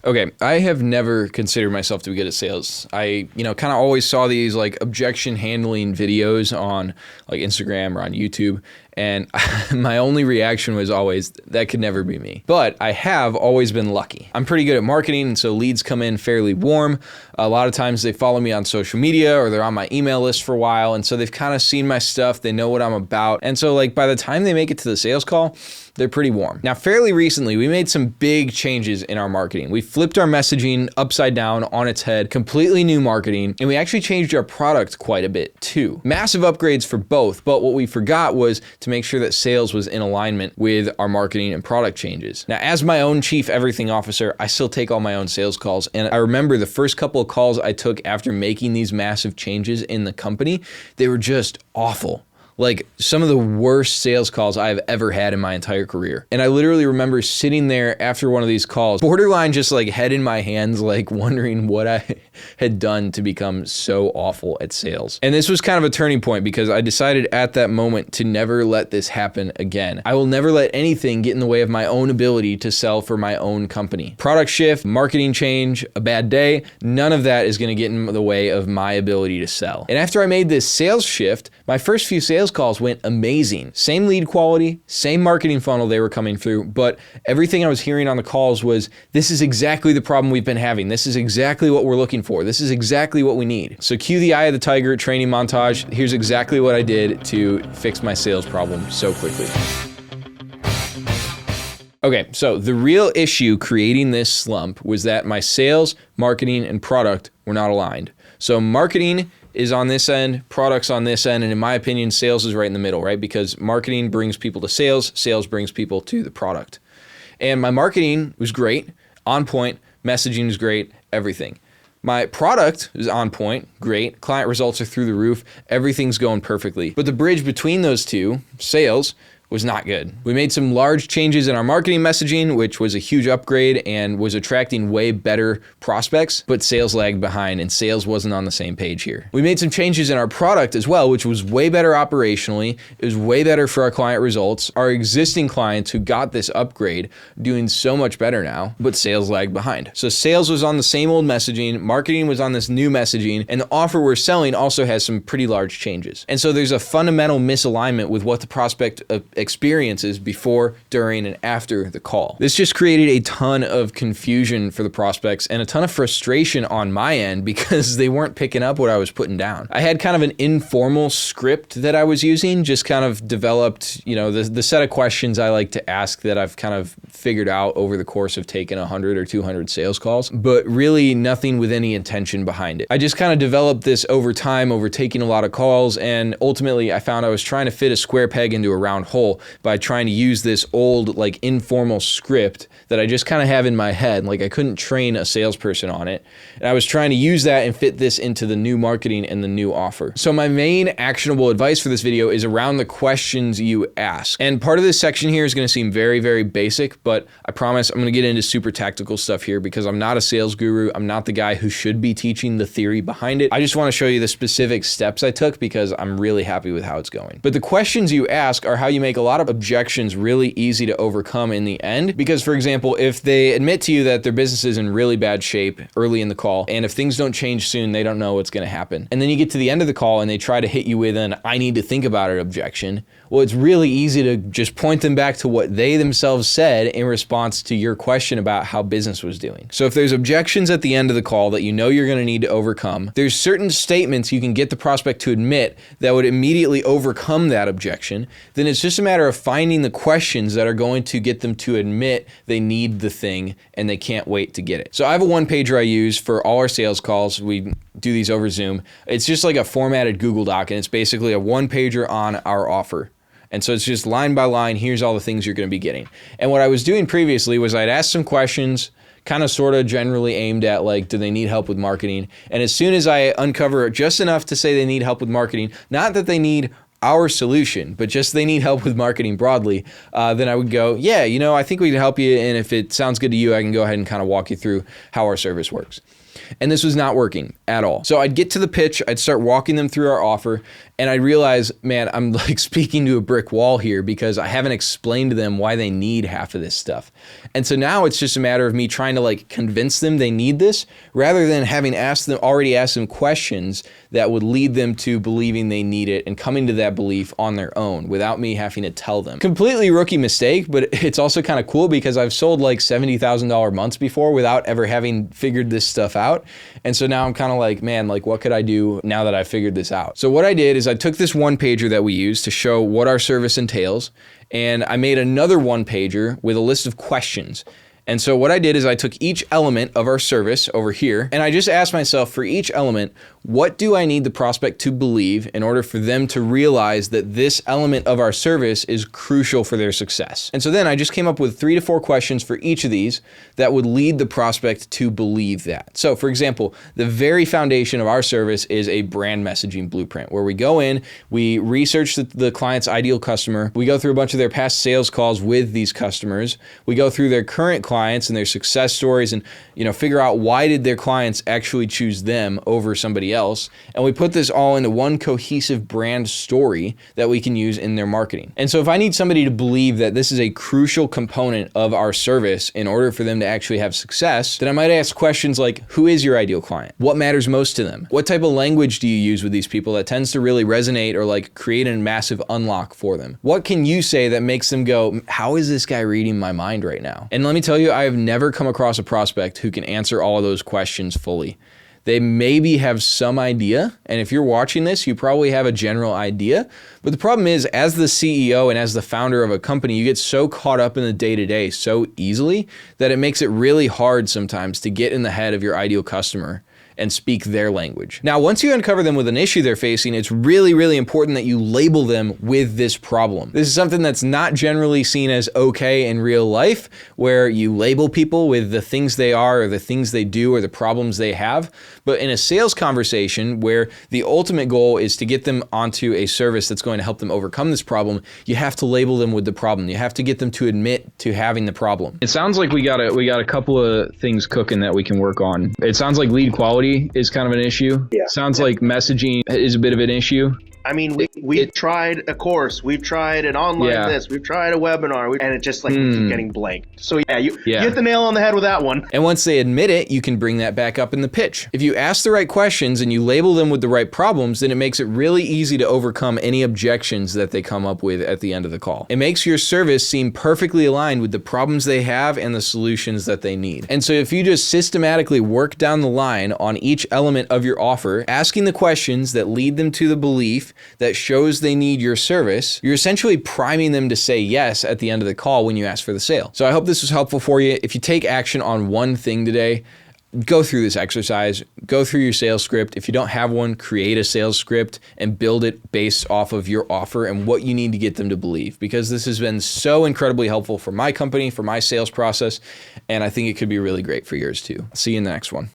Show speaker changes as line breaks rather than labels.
Okay, I have never considered myself to be good at sales. I, kind of always saw these like objection handling videos on like Instagram or on YouTube, and my only reaction was always, that could never be me. But I have always been lucky. I'm pretty good at marketing, and so leads come in fairly warm. A lot of times they follow me on social media or they're on my email list for a while, and so they've kind of seen my stuff, they know what I'm about. And so like by the time they make it to the sales call, they're pretty warm. Now, fairly recently, we made some big changes in our marketing. We flipped our messaging upside down on its head, completely new marketing, and we actually changed our product quite a bit too. Massive upgrades for both, but what we forgot was to make sure that sales was in alignment with our marketing and product changes. Now, as my own chief everything officer, I still take all my own sales calls, and I remember the first couple of calls I took after making these massive changes in the company, they were just awful. Like some of the worst sales calls I've ever had in my entire career. And I literally remember sitting there after one of these calls, borderline just like head in my hands, like wondering what I had done to become so awful at sales. And this was kind of a turning point because I decided at that moment to never let this happen again. I will never let anything get in the way of my own ability to sell for my own company. Product shift, marketing change, a bad day, none of that is going to get in the way of my ability to sell. And after I made this sales shift, my first few sales calls went amazing. Same lead quality, same marketing funnel they were coming through, but everything I was hearing on the calls was, this is exactly the problem we've been having. This is exactly what we're looking for. This is exactly what we need. So cue the Eye of the Tiger training montage. Here's exactly what I did to fix my sales problem so quickly. Okay, so the real issue creating this slump was that my sales, marketing, and product were not aligned. So marketing is on this end, products on this end, and in my opinion, sales is right in the middle, right? Because marketing brings people to sales, sales brings people to the product. And my marketing was great, on point, messaging is great, everything. My product is on point, great, client results are through the roof, everything's going perfectly. But the bridge between those two, sales, was not good. We made some large changes in our marketing messaging, which was a huge upgrade and was attracting way better prospects, but sales lagged behind and sales wasn't on the same page here. We made some changes in our product as well, which was way better operationally. It was way better for our client results. Our existing clients who got this upgrade doing so much better now, but sales lagged behind. So sales was on the same old messaging, marketing was on this new messaging, and the offer we're selling also has some pretty large changes. And so there's a fundamental misalignment with what the prospect experiences before, during, and after the call. This just created a ton of confusion for the prospects and a ton of frustration on my end because they weren't picking up what I was putting down. I had kind of an informal script that I was using, just kind of developed, the set of questions I like to ask that I've kind of figured out over the course of taking 100 or 200 sales calls, but really nothing with any intention behind it. I just kind of developed this over time, over taking a lot of calls, and ultimately I found I was trying to fit a square peg into a round hole by trying to use this old like informal script that I just kind of have in my head. Like I couldn't train a salesperson on it. And I was trying to use that and fit this into the new marketing and the new offer. So my main actionable advice for this video is around the questions you ask. And part of this section here is going to seem very, very basic, but I promise I'm going to get into super tactical stuff here because I'm not a sales guru. I'm not the guy who should be teaching the theory behind it. I just want to show you the specific steps I took because I'm really happy with how it's going. But the questions you ask are how you make a lot of objections really easy to overcome in the end. Because for example, if they admit to you that their business is in really bad shape early in the call, and if things don't change soon, they don't know what's going to happen. And then you get to the end of the call and they try to hit you with an I need to think about it objection. Well, it's really easy to just point them back to what they themselves said in response to your question about how business was doing. So if there's objections at the end of the call that you know you're going to need to overcome, there's certain statements you can get the prospect to admit that would immediately overcome that objection. Then it's just a matter of finding the questions that are going to get them to admit they need the thing and they can't wait to get it. So I have a one-pager I use for all our sales calls. We do these over Zoom. It's just like a formatted Google Doc, and it's basically a one-pager on our offer. And so it's just line by line, here's all the things you're going to be getting. And what I was doing previously was I'd ask some questions, kind of sort of generally aimed at like, do they need help with marketing? And as soon as I uncover just enough to say they need help with marketing, not that they need our solution, but just they need help with marketing broadly, then I would go, yeah, I think we can help you. And if it sounds good to you, I can go ahead and kind of walk you through how our service works. And this was not working at all. So I'd get to the pitch, I'd start walking them through our offer, and I'd realize, man, I'm like speaking to a brick wall here because I haven't explained to them why they need half of this stuff. And so now it's just a matter of me trying to like convince them they need this rather than having already asked them questions that would lead them to believing they need it and coming to that belief on their own without me having to tell them. Completely rookie mistake, but it's also kind of cool because I've sold like $70,000 months before without ever having figured this stuff out. And so now I'm kind of like, man, like what could I do now that I figured this out? So what I did is I took this one pager that we use to show what our service entails, and I made another one pager with a list of questions. And so what I did is I took each element of our service over here, and I just asked myself for each element, what do I need the prospect to believe in order for them to realize that this element of our service is crucial for their success? And so then I just came up with 3 to 4 questions for each of these that would lead the prospect to believe that. So for example, the very foundation of our service is a brand messaging blueprint where we go in, we research the client's ideal customer, we go through a bunch of their past sales calls with these customers, we go through their current clients and their success stories and figure out why did their clients actually choose them over somebody else, and we put this all into one cohesive brand story that we can use in their marketing. And so if I need somebody to believe that this is a crucial component of our service in order for them to actually have success, then I might ask questions like, who is your ideal client? What matters most to them? What type of language do you use with these people that tends to really resonate or like create a massive unlock for them? What can you say that makes them go, how is this guy reading my mind right now? And let me tell you, I have never come across a prospect who can answer all of those questions fully. They maybe have some idea, and if you're watching this, you probably have a general idea. But the problem is, as the CEO and as the founder of a company, you get so caught up in the day-to-day so easily that it makes it really hard sometimes to get in the head of your ideal customer and speak their language. Now, once you uncover them with an issue they're facing, it's really, really important that you label them with this problem. This is something that's not generally seen as okay in real life, where you label people with the things they are or the things they do or the problems they have. But in a sales conversation where the ultimate goal is to get them onto a service that's going to help them overcome this problem, you have to label them with the problem. You have to get them to admit to having the problem. It sounds like we got a couple of things cooking that we can work on. It sounds like lead quality is kind of an issue. Yeah. Sounds like messaging is a bit of an issue.
I mean, we've tried a course, we've tried an online this, we've tried a webinar, and it just like we keep getting blanked. So you hit the nail on the head with that one.
And once they admit it, you can bring that back up in the pitch. If you ask the right questions and you label them with the right problems, then it makes it really easy to overcome any objections that they come up with at the end of the call. It makes your service seem perfectly aligned with the problems they have and the solutions that they need. And so if you just systematically work down the line on each element of your offer, asking the questions that lead them to the belief that shows they need your service, you're essentially priming them to say yes at the end of the call when you ask for the sale. So I hope this was helpful for you. If you take action on one thing today, go through this exercise, go through your sales script. If you don't have one, create a sales script and build it based off of your offer and what you need to get them to believe, because this has been so incredibly helpful for my company, for my sales process, and I think it could be really great for yours too. See you in the next one.